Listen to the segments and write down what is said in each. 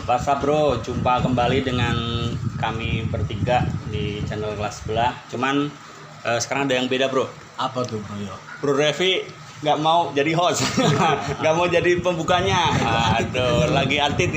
What's up bro, jumpa kembali dengan kami bertiga di channel kelas sebelah. Cuman sekarang ada yang beda bro. Apa tuh bro? Bro Revi nggak mau jadi host, nggak mau jadi pembukanya. Aduh, lagi atit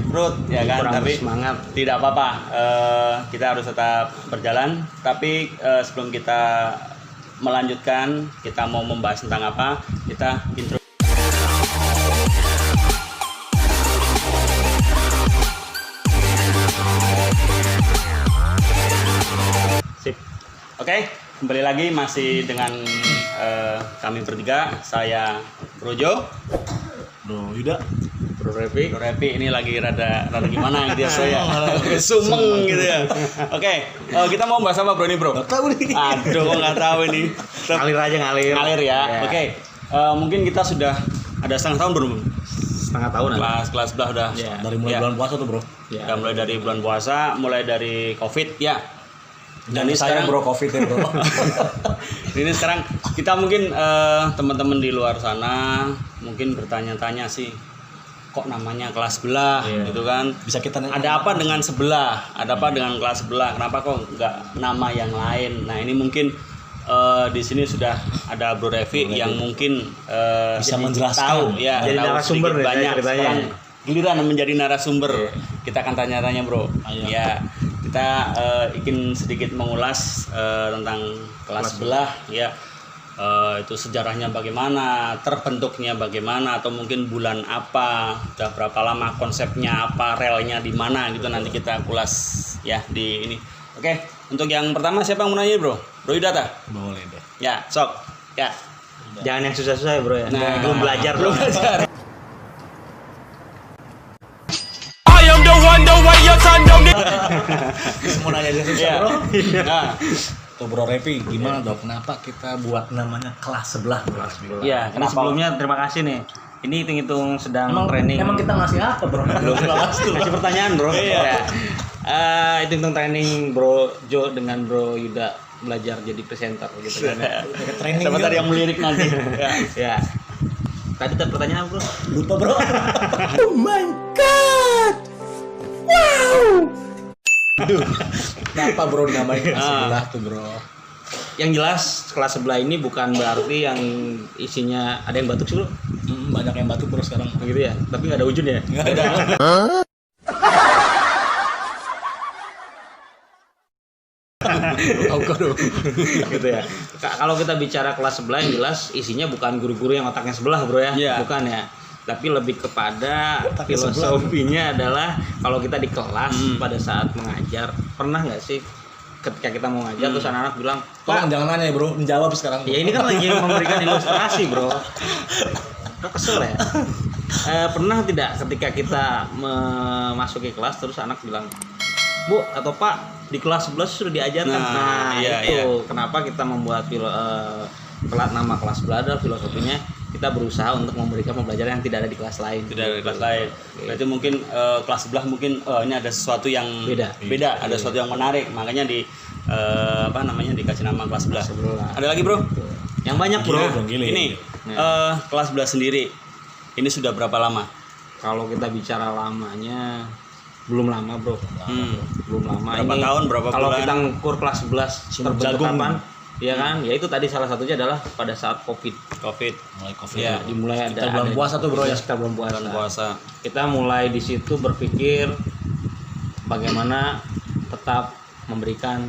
perut ya kan. Kurang tapi semangat. tidak apa-apa, kita harus tetap berjalan. Tapi sebelum kita melanjutkan, kita mau membahas tentang apa? Kita intro. Sip. Oke, kembali lagi masih dengan kami bertiga. Saya Bro Jo, Bro Yuda, Bro Revi ini lagi rada gimana gitu ya, saya sumeng gitu ya. Oke, kita mau bahas apa bro ini bro? nggak tahu nih. Aduh, kok nggak tahu ini. Ngalir aja ngalir. Ngalir ya. Ya. Oke, mungkin kita sudah ada setengah tahun belum? Setengah tahun Kelas sebelah udah. Ya. Dari mulai Ya. bulan puasa tuh bro. Ya. Udah mulai dari bulan puasa, mulai dari COVID ya. Dan ini saya sekarang bro covid ya bro. ini sekarang kita mungkin teman-teman di luar sana mungkin bertanya-tanya sih, kok namanya kelas sebelah gitu kan? Bisa kita Ada apa dengan sebelah? Ada apa dengan kelas sebelah? Kenapa kok nggak nama yang lain? Nah ini mungkin di sini sudah ada Bro Revi yang mungkin bisa sedikit menjelaskan. tahu, ya, Jadi tahu narasumber sedikit deh, banyak. ceritanya. Sekarang giliran menjadi narasumber. Kita akan tanya-tanya bro. Ayo. Ya kita ingin sedikit mengulas tentang kelas sebelah ya. Itu sejarahnya bagaimana, terbentuknya bagaimana, atau mungkin bulan apa, udah berapa lama, konsepnya apa, relnya di mana gitu. Nanti kita kulas ya di ini. Oke, untuk yang pertama siapa yang mau nanya bro? Bro Yudata? Boleh deh. Ya, sok. Ya. Jangan yang susah-susah ya bro ya. Nah, belum belajar. belum belajar. Semua nanya aja susah Ya. bro. Nah, Tuh bro Revi, gimana dong? Kenapa kita buat namanya kelas sebelah bro? Iya, ini sebelumnya terima kasih nih. Ini hitung-hitung sedang training. Emang kita ngasih apa bro? Belum kelas tuh. Kasih pertanyaan bro. Iya. Ya. Hitung-hitung training Bro Jo dengan Bro Yuda belajar jadi presenter gitu kan. Training siapa juga. tadi yang melirik nanti? Ya. Ya. Tadi pertanyaan bro. Lupa bro. Kenapa bro dinamain kelas sebelah tuh bro? Yang jelas kelas sebelah ini bukan berarti yang isinya ada yang batuk sih bro. Banyak yang batuk bro sekarang. Gitu ya. Tapi nggak ada ujung ya. Nggak ada. Gitu ya. Kalau kita bicara kelas sebelah yang jelas isinya bukan guru-guru yang otaknya sebelah bro ya. Iya. Bukan ya. Tapi lebih kepada Otaknya filosofinya adalah kalau kita di kelas pada saat mengajar, pernah nggak sih ketika kita mau ngajar terus anak-anak bilang, Tolong "Pak, jangan nanya ya bro, menjawab sekarang. ya ini kan lagi memberikan ilustrasi bro." Kok kesel ya? Pernah tidak ketika kita memasuki kelas terus anak bilang, "Bu atau Pak, di kelas 11 sudah diajarkan." Nah, iya, itu kenapa kita membuat nama kelas sebelah adalah filosofinya kita berusaha untuk memberikan pembelajaran yang tidak ada di kelas lain. Tidak ada di kelas lain. Berarti mungkin kelas sebelah mungkin ini ada sesuatu yang Beda. ada sesuatu yang menarik. Makanya dikasih nama kelas sebelah. Sebelah. Ada lagi bro? Yang banyak bro. Gile dong, gile. Ini kelas sebelah sendiri. Ini sudah berapa lama? Kalau kita bicara lamanya belum lama bro. Belum lama. Berapa Ini tahun, berapa kalau bulan? kita ngukur kelas 11 terbentuk jagung. kapan? Ya kan? Ya itu tadi salah satunya adalah pada saat COVID. Mulai covid. Ya, Dimulai ada Kita bulan puasa tuh bro ya. Kita belum puasa. bulan puasa. Kita mulai di situ berpikir bagaimana tetap memberikan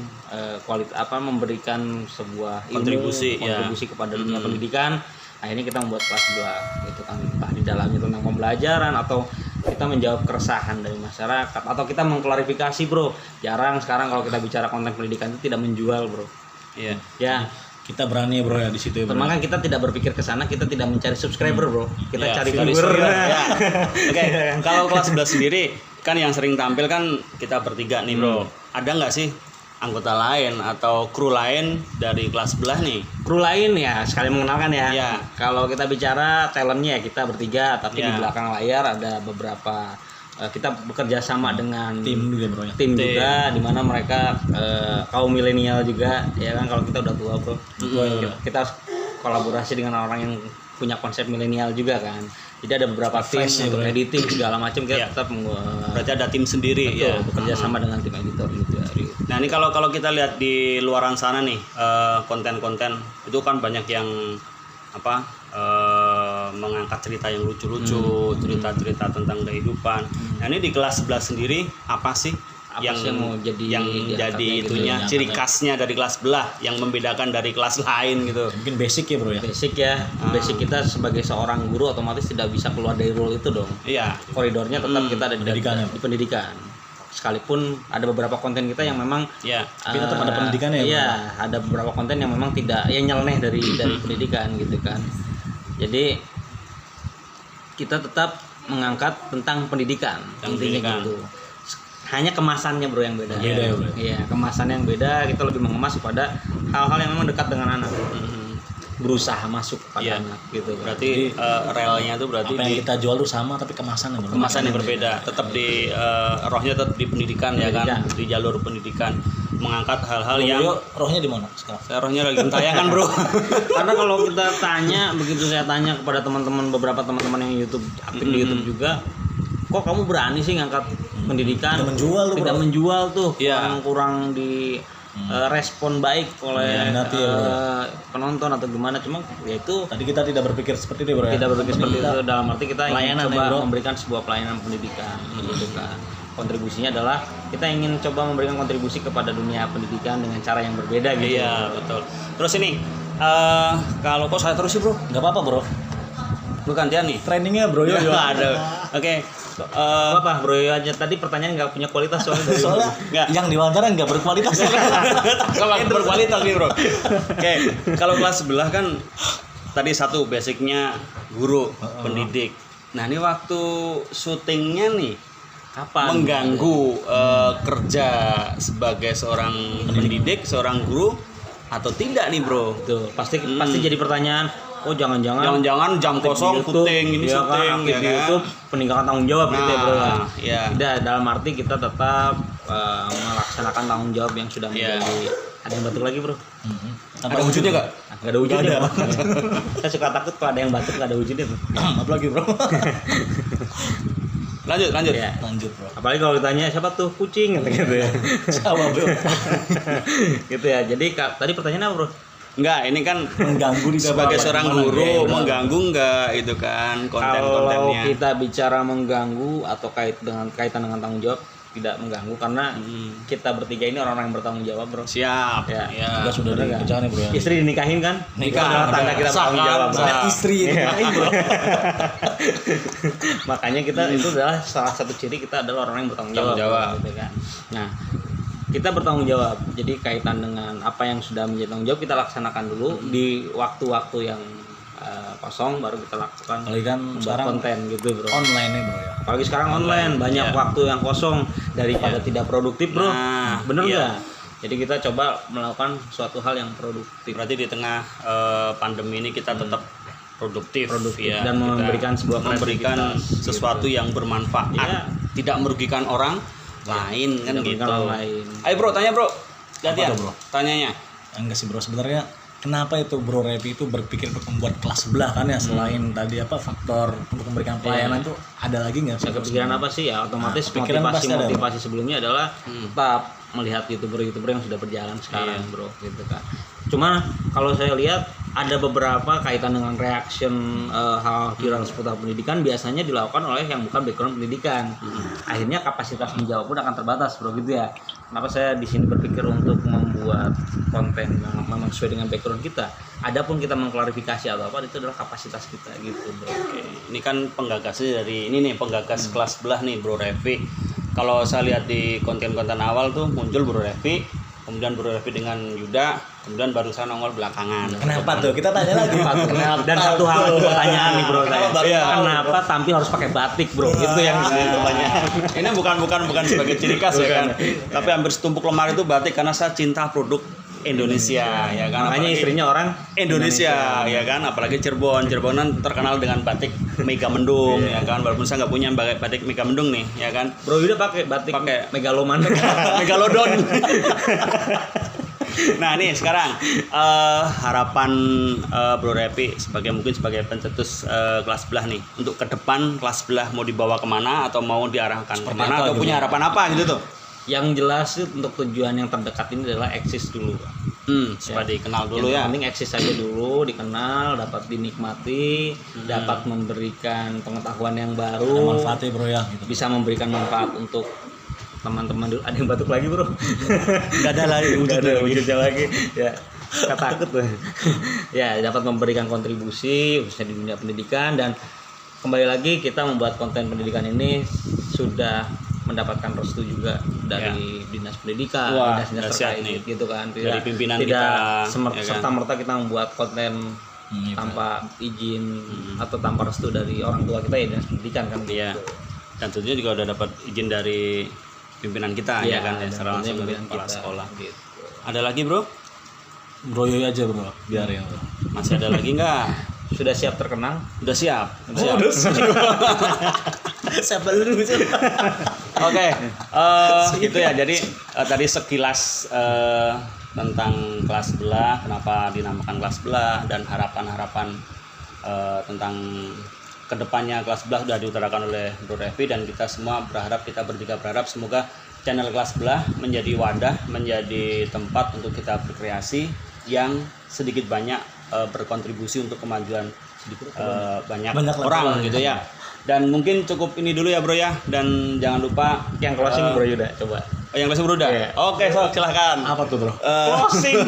memberikan sebuah Kontribusi, kontribusi kepada dunia pendidikan. Akhirnya kita membuat kelas 2 gitu kan, entah di dalamnya tentang pembelajaran atau kita menjawab keresahan dari masyarakat atau kita mengklarifikasi bro. Jarang sekarang kalau kita bicara konten pendidikan itu tidak menjual bro. Iya. Ya, Kita berani ya bro ya di situ ya bro. makanya kita tidak berpikir ke sana, kita tidak mencari subscriber bro. Kita Ya, cari viewer. viewer. Ya. Oke, kalau kelas 11 sendiri kan yang sering tampil kan kita bertiga nih bro. Ada nggak sih anggota lain atau kru lain dari kelas sebelah nih? Kru lain ya, sekali mengenalkan ya. Iya. Kalau kita bicara talentnya ya kita bertiga, tapi Iya. di belakang layar ada beberapa kita bekerja sama dengan Tim juga bro ya. tim juga, di mana mereka kaum milenial juga, ya kan. Kalau kita udah tua bro, Tua ya, bro. kita harus kolaborasi dengan orang yang punya konsep milenial juga kan. Jadi ada beberapa tim Fresh ya, untuk bro. editing segala macam kita Iya. tetap Berarti ada tim sendiri betul, ya. bekerja sama dengan tim editor gitu ya. Nah ini kalau kita lihat di luaran sana nih konten-konten itu kan banyak yang apa mengangkat cerita yang lucu-lucu, cerita-cerita tentang kehidupan. Nah ini di kelas 11 sendiri apa sih Apa sih yang mau jadi yang diangkatnya jadi gitu, itunya yang ciri angkatnya? khasnya dari kelas sebelah yang membedakan dari kelas lain gitu. Mungkin basic ya bro ya. Basic ya, basic kita sebagai seorang guru otomatis tidak bisa keluar dari role itu dong. Iya. Koridornya tetap kita ada pendidikan ya, di pendidikan. Sekalipun ada beberapa konten kita yang memang Ya. Tapi tetap ada pendidikannya ya, Iya, ada beberapa konten yang memang tidak yang nyeleneh dari pendidikan gitu kan. Jadi kita tetap mengangkat tentang pendidikan, Tentang intinya pendidikan. gitu. Hanya kemasannya bro yang beda. Beda ya, bro. Iya, kemasan yang beda. Kita lebih mengemas kepada hal-hal yang memang dekat dengan anak. Berusaha masuk pada Iya. anak gitu. Berarti relnya itu berarti Apa yang di kita jual tuh sama tapi kemasan ya bro. kemasan yang berbeda, tetap di rohnya tetap di pendidikan ya kan, di jalur pendidikan mengangkat hal-hal yang Yo, rohnya di mana sekarang? saya rohnya lagi gentayangan bro. Karena kalau kita tanya, begitu saya tanya kepada teman-teman, beberapa teman-teman yang YouTube aktif di YouTube juga, kok kamu berani sih ngangkat pendidikan? Tidak menjual tuh, tidak bro. menjual tuh, Iya. kurang di respon baik oleh Minati ya, bro. penonton atau gimana? Cuma ya itu Tadi kita tidak berpikir seperti itu bro ya. tidak berpikir seperti itu, dalam arti kita ingin Pelayanan coba ya, bro. memberikan sebuah pelayanan pendidikan gitu kan. Kontribusinya adalah kita ingin coba memberikan kontribusi kepada dunia pendidikan dengan cara yang berbeda gitu. Iya betul. Terus ini kalau kok saya terus sih bro, Nggak apa-apa bro. lu gantian nih. Trainingnya bro yo. Nggak ada. Oke. Apa bro aja tadi pertanyaan nggak punya kualitas soalnya dari Soalnya Nggak. yang diwawancara nggak berkualitas. Kalau berkualitas nih bro. Oke, kalau kelas sebelah kan tadi satu basicnya guru, pendidik. Nah ini waktu syutingnya nih kapan mengganggu kerja sebagai seorang pendidik, seorang guru atau tidak nih bro? tuh pasti jadi pertanyaan. Oh jangan-jangan Jangan-jangan jam aktif di kosong YouTube, syuting ini iya syuting kan, aktif ya di kan? YouTube peningkatan tanggung jawab gitu ya bro ya. Iya. Tidak, dalam arti kita tetap melaksanakan tanggung jawab yang sudah Iya. menjadi. Ada yang batuk lagi bro? Ada wujudnya nggak? Nggak ada wujudnya. Nggak Bro. Saya suka takut kalau ada yang batuk nggak ada wujudnya tuh. Apa lagi bro? Lanjut. Ya. Lanjut bro. Apalagi kalau ditanya siapa tuh kucing gitu ya. Sama bro. Gitu ya. Jadi tadi pertanyaannya apa bro? Enggak, ini kan Mengganggu di sebagai bawah. seorang Gimana? guru Ya, udah. mengganggu nggak itu kan Kalau konten-kontennya. kita bicara mengganggu atau kaitan dengan tanggung jawab tidak mengganggu karena kita bertiga ini orang-orang yang bertanggung jawab bro. Siap. Ya. Ya. Kita sudah Bener nggak? dikerjakan ya bro ya. Istri dinikahin kan? Nikah. Itu adalah tanda kita Sah bertanggung kan? jawab. Sah. Istri itu Iya. lain bro. Makanya kita itu adalah salah satu ciri kita adalah orang yang bertanggung jawab. Tanggung jawab. Gitu kan. Nah, kita bertanggung jawab. Jadi kaitan dengan apa yang sudah menjadi tanggung jawab kita laksanakan dulu di waktu-waktu yang kosong baru kita lakukan Apalagi kan membuat sekarang konten gitu bro. online nih bro ya. Apalagi sekarang online banyak Iya. waktu yang kosong daripada tidak produktif bro. Nah, Bener iya. nggak? Jadi kita coba melakukan suatu hal yang produktif. Berarti di tengah pandemi ini kita tetap produktif, ya. dan Kita memberikan sebuah memberikan kreativitas, sesuatu yang bermanfaat, Iya. tidak merugikan orang lain kan Tidak gitu. merugikan orang lain. Ayo bro, tanya bro. Gantian. Apa tuh, bro? Tanyanya. Enggak sih bro, sebenarnya kenapa itu bro Repi itu berpikir untuk membuat kelas sebelah kan ya, selain tadi apa faktor untuk memberikan pelayanan itu ada lagi nggak? Saya kepikiran apa sih ya otomatis Nah, kepikiran pasti ada, motivasi sebelumnya adalah tetap melihat youtuber yang sudah berjalan sekarang Iya. bro gitu kan. Cuma kalau saya lihat ada beberapa kaitan dengan reaction hal viral seputar pendidikan biasanya dilakukan oleh yang bukan background pendidikan. Akhirnya kapasitas menjawab pun akan terbatas bro gitu ya. Kenapa saya di sini berpikir untuk membuat konten yang memang sesuai dengan background kita. Adapun kita mengklarifikasi atau apa itu adalah kapasitas kita gitu bro. Oke, ini kan penggagasnya dari ini nih penggagas kelas sebelah nih Bro Revi. Kalau saya lihat di konten-konten awal tuh muncul Bro Revi, kemudian Bro Revi dengan Yuda, kemudian baru saya nongol belakangan. Kenapa tuh? Kita tanya lagi. Dan satu hal pertanyaan nih bro saya. Baru Iya. tahu. Kenapa tampil harus pakai batik bro? Itu yang jadi pertanyaan. Ini bukan sebagai ciri khas ya kan. Tapi hampir setumpuk lemari itu batik karena saya cinta produk Indonesia ya kan. Makanya Apalagi istrinya orang Indonesia ya kan, apalagi Cirebonan terkenal dengan batik Mega Mendung ya kan, walaupun saya nggak punya batik Mega Mendung nih ya kan. Bro udah pakai batik Pakai. megaloman. Megalodon. Nah nih sekarang harapan Bro Repi mungkin sebagai pencetus kelas sebelah nih, untuk ke depan kelas sebelah mau dibawa kemana atau mau diarahkan kemana atau punya harapan apa gitu tuh? Yang jelas sih untuk tujuan yang terdekat ini adalah eksis dulu. Supaya dikenal dulu Yang ya. penting eksis aja dulu, dikenal, dapat dinikmati, dapat memberikan pengetahuan yang Ada baru, manfaatnya bro ya gitu. bisa memberikan manfaat untuk teman-teman dulu. Ada yang batuk lagi bro? Gak ada lagi Nggak ada wujudnya lagi ya, kita takut tuh. Ya, dapat memberikan kontribusi khususnya di dunia pendidikan, dan kembali lagi kita membuat konten pendidikan ini sudah mendapatkan restu juga dari dinas pendidikan, Wah, dinas dahsyat terkait nih. gitu kan. Dari pimpinan tidak kita, ya kan? serta-merta kita membuat konten Iya, tanpa izin atau tanpa restu dari orang tua kita ya, dinas pendidikan kan. Iya. gitu. Dan tentunya juga udah dapat izin dari pimpinan kita ya kan ya, dan secara tentunya langsung dari pimpinan kepala kita, sekolah. gitu. Ada lagi bro? Bro Yoyo aja bro, biarin bro. Masih ada lagi nggak? Sudah siap terkenang? Udah siap. Siapa dulu Oke, gitu ya. Jadi tadi sekilas tentang kelas sebelah, kenapa dinamakan kelas sebelah, dan harapan-harapan tentang kedepannya kelas sebelah sudah diutarakan oleh Bro Revi, dan kita semua kita bertiga berharap semoga channel kelas sebelah menjadi wadah, menjadi tempat untuk kita berkreasi yang sedikit banyak berkontribusi untuk kemajuan banyak orang gitu ya. Dan mungkin cukup ini dulu ya bro ya, dan jangan lupa Yang closing Bro Yuda, coba. yang closing bro udah. Iya. Oke, so silahkan. Apa tuh bro? Closing.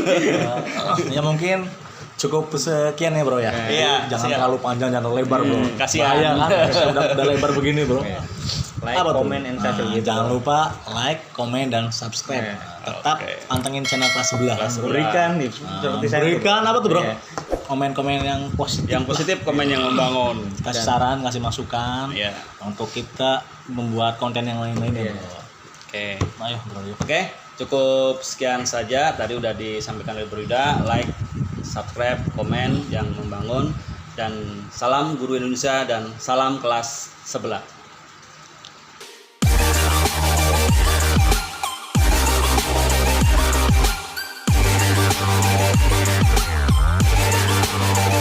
Ya mungkin cukup sekian ya bro ya. Iya, Jangan siap. terlalu panjang, jangan terlalu lebar bro. Kasihan. Bahaya kan, udah lebar begini bro. Like, Apa tuh? comment, and share Nah, gitu. jangan lupa like, komen, dan subscribe. Tetap Oke. pantengin channel kelas sebelah. Berikan nih seperti saya. Berikan apa tuh bro? Iya. Komen-komen yang positif. Yang positif, komen yang membangun. Kasih saran, kasih masukan Iya. untuk kita membuat konten yang lain-lain ya Iya. bro. Oke. Ayo bro yuk. Oke, cukup sekian saja. Tadi udah disampaikan oleh Bro Yuda. Like, subscribe, komen yang membangun, dan salam guru Indonesia dan salam kelas sebelah.